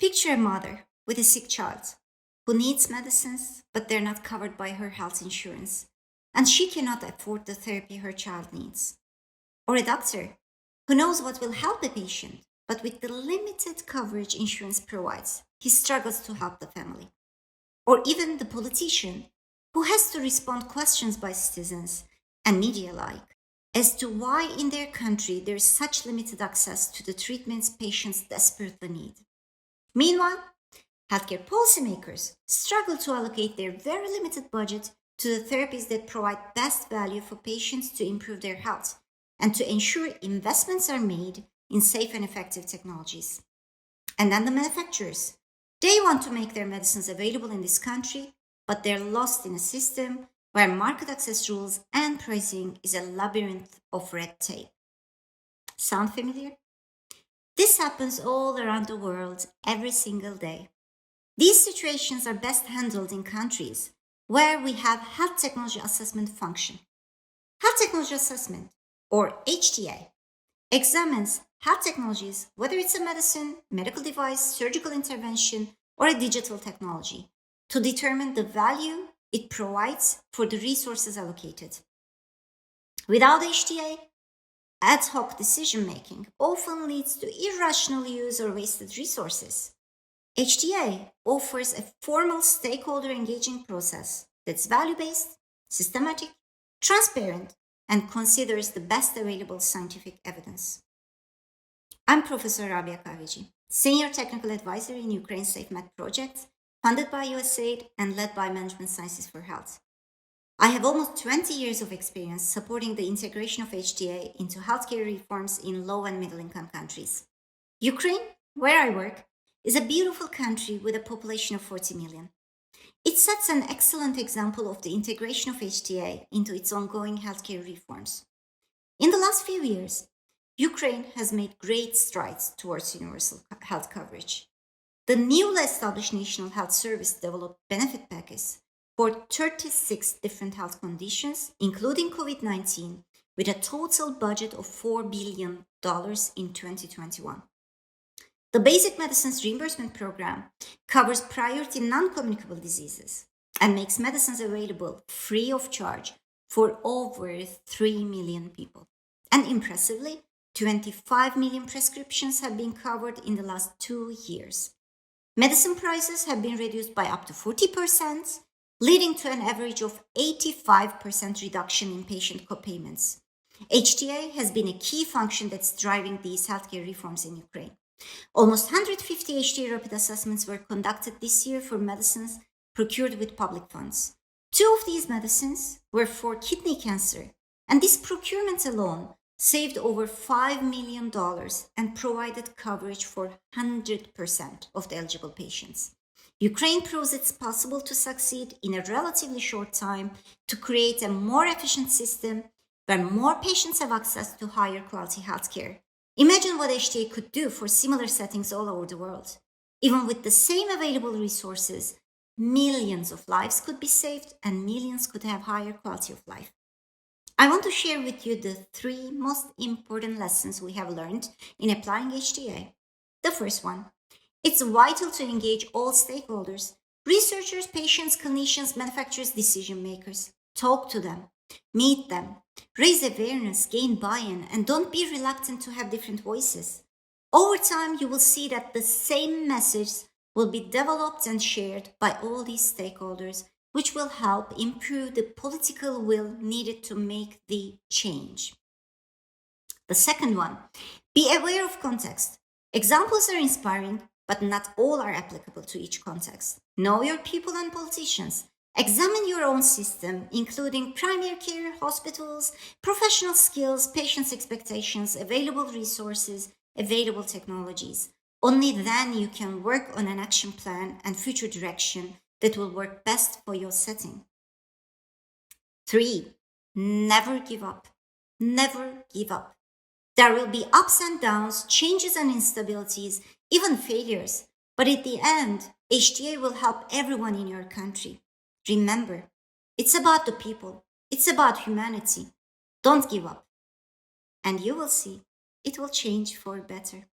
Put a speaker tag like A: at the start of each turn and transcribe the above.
A: Picture a mother with a sick child who needs medicines, but they're not covered by her health insurance, and she cannot afford the therapy her child needs. Or a doctor who knows what will help a patient, but with the limited coverage insurance provides, he struggles to help the family. Or even the politician who has to respond questions by citizens and media alike as to why in their country there is such limited access to the treatments patients desperately need. Meanwhile, healthcare policymakers struggle to allocate their very limited budget to the therapies that provide best value for patients to improve their health and to ensure investments are made in safe and effective technologies. And then the manufacturers. They want to make their medicines available in this country, but they're lost in a system where market access rules and pricing is a labyrinth of red tape. Sound familiar? This happens all around the world every single day. These situations are best handled in countries where we have health technology assessment function. Health technology assessment, or HTA, examines health technologies, whether it's a medicine, medical device, surgical intervention, or a digital technology, to determine the value it provides for the resources allocated. Without HTA, ad hoc decision-making often leads to irrational use or wasted resources. HTA offers a formal stakeholder engaging process that's value-based, systematic, transparent, and considers the best available scientific evidence. I'm Professor Rabia Kahveci, Senior Technical Advisor in Ukraine's SafeMed project, funded by USAID and led by Management Sciences for Health. I have almost 20 years of experience supporting the integration of HTA into healthcare reforms in low and middle income countries. Ukraine, where I work, is a beautiful country with a population of 40 million. It sets an excellent example of the integration of HTA into its ongoing healthcare reforms. In the last few years, Ukraine has made great strides towards universal health coverage. The newly established National Health Service developed benefit package for 36 different health conditions, including COVID-19, with a total budget of $4 billion in 2021. The Basic Medicines Reimbursement Program covers priority non-communicable diseases and makes medicines available free of charge for over 3 million people. And impressively, 25 million prescriptions have been covered in the last 2 years. Medicine prices have been reduced by up to 40%, leading to an average of 85% reduction in patient copayments. HTA has been a key function that's driving these healthcare reforms in Ukraine. Almost 150 HTA rapid assessments were conducted this year for medicines procured with public funds. 2 of these medicines were for kidney cancer, and this procurement alone saved over $5 million and provided coverage for 100% of the eligible patients. Ukraine proves it's possible to succeed in a relatively short time to create a more efficient system where more patients have access to higher quality healthcare. Imagine what HTA could do for similar settings all over the world. Even with the same available resources, millions of lives could be saved and millions could have higher quality of life. I want to share with you the 3 most important lessons we have learned in applying HTA. The first one, it's vital to engage all stakeholders, researchers, patients, clinicians, manufacturers, decision makers. Talk to them, meet them, raise awareness, gain buy-in, and don't be reluctant to have different voices. Over time, you will see that the same message will be developed and shared by all these stakeholders, which will help improve the political will needed to make the change. The second one, be aware of context. Examples are inspiring, but not all are applicable to each context. Know your people and politicians. Examine your own system, including primary care, hospitals, professional skills, patients' expectations, available resources, available technologies. Only then you can work on an action plan and future direction that will work best for your setting. 3, never give up. Never give up. There will be ups and downs, changes and instabilities, even failures. But at the end, HTA will help everyone in your country. Remember, it's about the people. It's about humanity. Don't give up. And you will see, it will change for better.